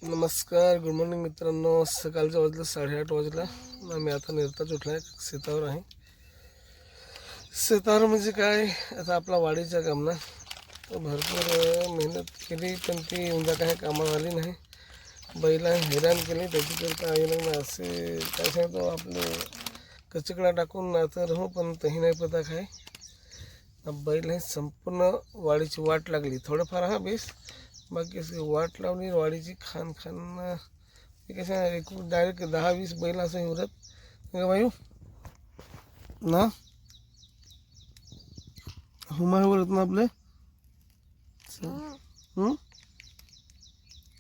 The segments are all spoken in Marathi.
नमस्कार, गुड मॉर्निंग मित्रांनो. सकाळचं वाजलं 8:30 वाजला. आम्ही आता निर्ताच उठला आहे. शेतावर आहे. शेतावर म्हणजे काय, आता आपला वाडीचा काम ना, तर भरपूर मेहनत केली, पण ती उद्या काही कामाला आली नाही. बैला हैराण केली. त्याच्याकरता आईनं असे काय सांगतो, आपले कचकडा टाकून नातं राहू, पण तही नाही पता काय. बैल हे संपूर्ण वाडीची वाट लागली. थोडंफार हा बेस, बाकी अशी वाट लावली वाडीची. खान ते कसं एक डायरेक्ट 10-20 बैल असं उरत का बाई ना, हुमाय उरत ना आपले.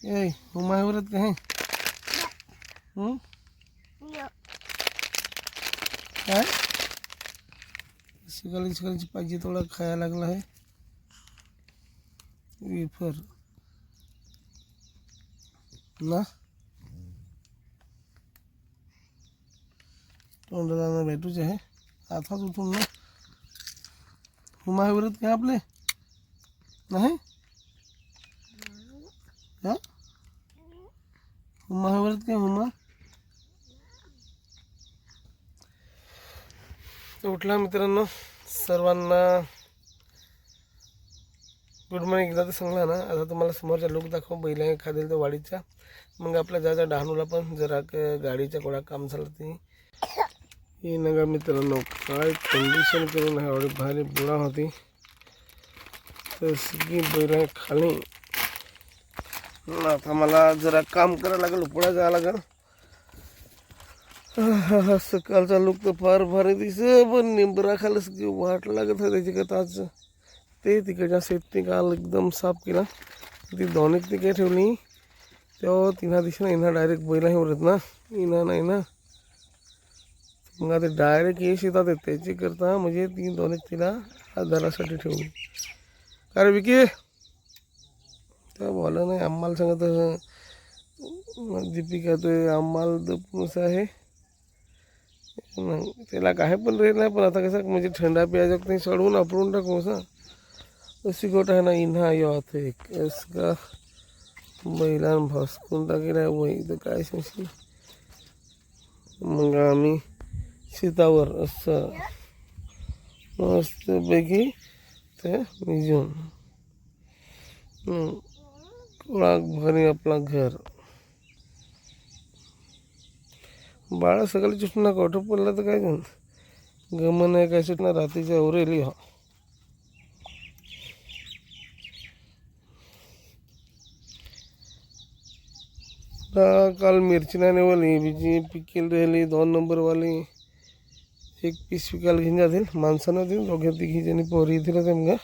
ए हुमाय उरत का काय सकाळची पाहिजे थोडा खायला लागला आहे. वेफर ना तोंडाला भेटूच आहे. आताच उठून ना हुमाय उरत का आपले नाही हा. हुमाय उरत का हुमा उठला. मित्रांनो सर्वांना गुड मॉर्निंग. एकदा तर सांगला ना. आता तुम्हाला समोरचा लोक दाखव बैला खादेल तो वाडीचा. मग आपल्या जायचा डहाणूला पण जरा गाडीचा कोणा काम झालं ते हे नका. मित्रांनो काय कंडिशन करून एवढी भारी बुडा होती, तर सगळी बैला खाली. आता मला जरा काम करायला लागेल, पुढे जायला लागेल. सकाळचा लोक तर फार भारी दिस, पण निंबरा खाली सगळी वाट लागत आहे त्याची कथा. आज ते तिकडच्या शेतनी काल एकदम साफ केला. ती दोन्हीत ती काय ठेवली तेव्हा तिना दिशेनं येणार डायरेक्ट बैलाही उरत ना, येणार नाही ना. मग आता डायरेक्ट येश येतात त्याची करता, म्हणजे ती दोन्हीत तिला आधारासाठी ठेवली. अरे विकी त्या बोला नाही आम्हाला सांगत दीपिका तो आम्हाला दपूस आहे. त्याला काय पण रेल नाही, पण आता कसं म्हणजे थंडा प्यायचा नाही, सडवून आपरून टाकू असं अशी गोट आहे ना. इन्हा यात एक का बैलान भसकून टाकेला वही तर काय सांगशील. मग आम्ही शेतावर असं मस्तपैकी ते निजून कुळाक भरी आपला घर. बाळा सकाळी सुटणार कोठं पडलं तर काय गमन आहे काय सुटणार रात्रीच्या उरेली हा. काल मिरची नाही नेवली, बीजी पिकेल राहिली 2 नंबरवाली. एक पीस विकायला घेऊन जातील माणसानं देऊन, दोघे तिघी जणी पोरी येतील ते मग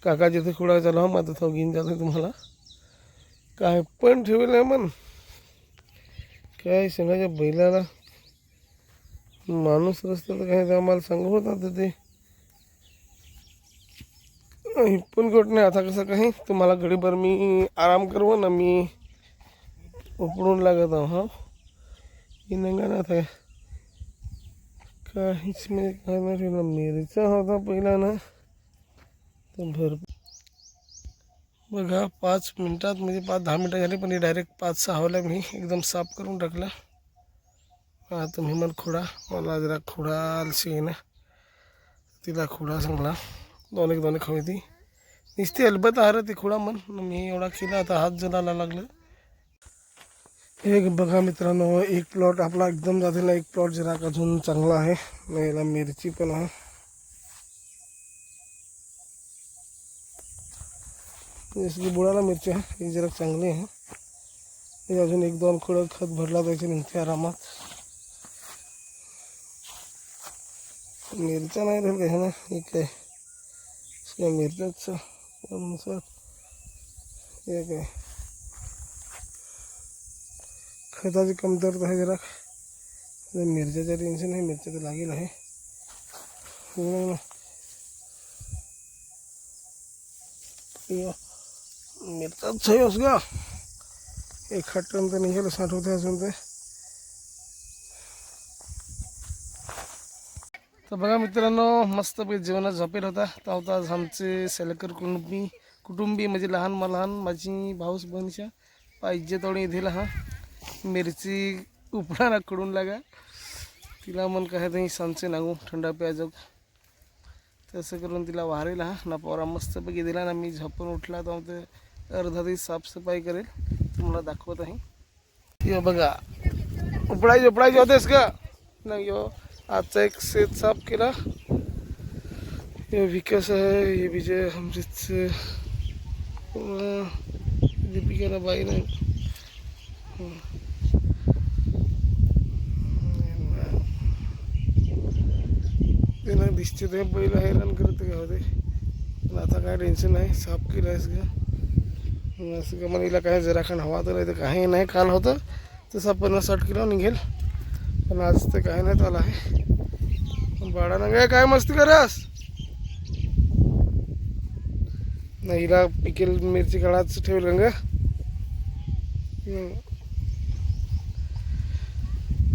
काका जिथे खुडा चालू हा माझं तो घेऊन जाते. तुम्हाला काय पण ठेवेल आहे मन काय सांगायच्या बैलाला. माणूस रस्ता तर काय आम्हाला सांगू होता तर ते पण गोट नाही. आता कसं काही तुम्हाला घडीभर मी आराम करवं ना, मी उपडून लागत आहो हा. ही नंगा ना आता काहीच म्हणजे काय नाही ठेवलं. मिरचा होता पहिला ना तर भरपूर. बघा 5 मिनटात म्हणजे 5-10 मिनटं झाली, पण डायरेक्ट 5-6 वाला मी एकदम साफ करून टाकला. आता मी मला खुडा, मला जरा खुडा आलशी आहे ना, तिला खुडा सांगला. दोन खावी ती नुसती अलबत आहे ती खुडा मन. मी एवढा केला, आता हात जलायला लागलं. एक बघा मित्रांनो, एक प्लॉट आपला एकदम जातीला, एक प्लॉट जरा अजून चांगला आहे. याला मिरची पण आहे. जसं बुडाला मिरची आहे ही जरा चांगली आहे. हे अजून 1-2 खोडं खत भरला जायचे निघते आरामात. मिरच्या नाही राहील काय ना, एक आहे मिरच्याच एक आहे. खताची कमतरता आहे जरा. मिरच्याचं टेन्शन आहे, मिरच्या तर लागेल आहे. मिरचाच सही होस का 1 टन तर निघालं 60 होते अजून ते. तर बघा मित्रांनो, मस्तपैकी जेवणात झोपेल होता. तर आज आमचे सेलकर कुटुंबी म्हणजे लहान माझी भाऊस बहिणीच्या पाहिजे थोडी दिला हा मिरची उपडा ना कडून लागा तिला मन काय नाही सांगचे नागू थंडा प्याजो तसं करून तिला वारेल हा ना पोरा मस्तपैकी दिला ना मी झोपून उठला तर ते अर्धा दिवस साफसफाई करेल तुम्हाला दाखवत आहे यो बघा उपडायची होतेस का नाही यो आजचा एक शेत साफ केला ये विकास आहे हे विजय हमरीत दीपिका बाई नाही ते ना दिसते ते पहिलं हैराण करते का होते पण आता काय टेन्शन नाही साफ केलं आहेस का असं का मला काय जरा खाण हवा तर नाही तर काही नाही काल होतं तसं 50-60 किलो निघेल पण आज ते काय नाही आला आहे बाळा ना काय मस्ती करास नाही हिला पिकेल मिरची काढाच ठेवलं ग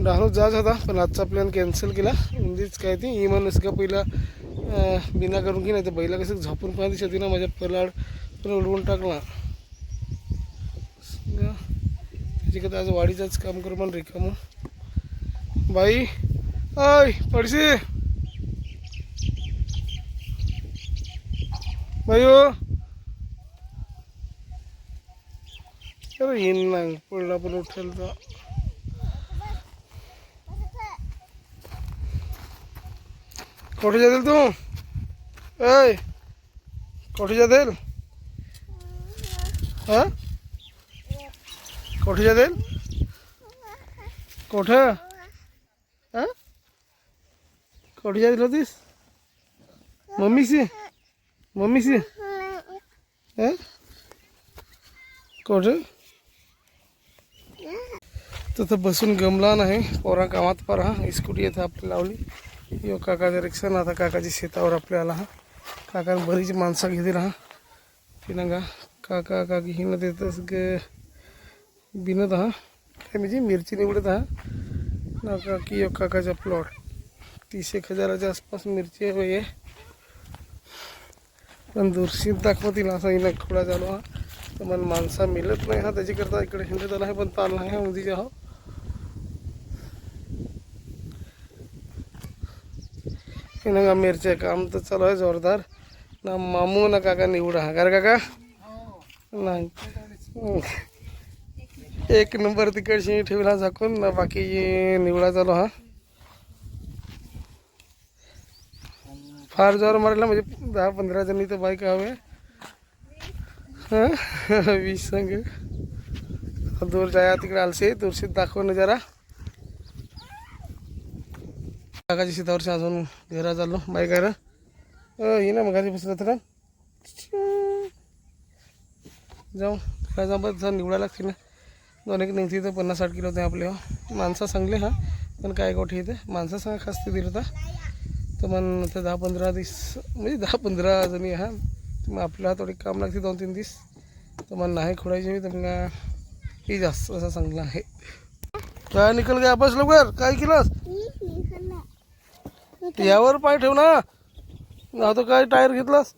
डहाणूच जायचं होता पण आजचा प्लॅन कॅन्सल केला म्हणजेच काय ती इमानच का पहिला बिना करून की नाही तर बैला कसं झोपून पाहिजे शेती ना माझ्या पलाड पण उडवून टाकला त्याची कथा आज वाडीचंच काम करू पण रिकामं बाई अय पडशी बाई हो अरे येईन ना पडला पण उठेल तर कोठे जातील तू ऐ कोठे जातील हां कोठे जातील कोठं हां कोठे जातील होतीस मम्मीशी हां कोठं तिथं बसून गमला नाही पोरा कामात पर हा स्कूटी येतं आपली लावली यो काकाचा रिक्षा ना आता काकाची शेतावर आपल्या आला हा काकाने बरीच माणसं घेतील हा तिनं का काका काकी हिनं देतच ग बिनत हा काय म्हणजे मिरची निवडत हा ना काकी यो काकाचा प्लॉट 30,000 आसपास मिरची आहे पण दूरशीत दाखवतील असा हिनं खोडा चालू हा तर मला माणसा मिळत नाही हा त्याच्याकरता इकडे हिंडत आला आहे पण ताल नाही हा उंदीच्या हा का मिरच्या काम तर चालू आहे जोरदार ना मामू ना काका निवडा हा का काका नाही एक नंबर तिकडशी ठेवला झाकून ना बाकी निवडा चालू हा फार जोर मारला म्हणजे 10-15 जणी तर बाईक हवे हां 20 संघ दूर जाया तिकडे आलसे दूरशीत दाखवणं जरा काकाच्या शेतावरच्या अजून घरा चाललो बाईक ही ना मगाची बसलं तर जाऊ बस निवडायला लागते ना 2-1 निघते तर 50-60 किलो होते आपले माणसं सांगले हा पण काय गोठी येते माणसं सांगा खास ते दिलं होता तर मग ते 10-15 दिवस म्हणजे 10-15 जणी हा मग आपल्याला थोडी काम लागते 2-3 दिवस तर मग नाही खोडायची तर मग ही जास्त असं चांगलं आहे काय निकल गया बस लवकर काय केलंस यावर पाय ठेव ना तो काय टायर घेतलास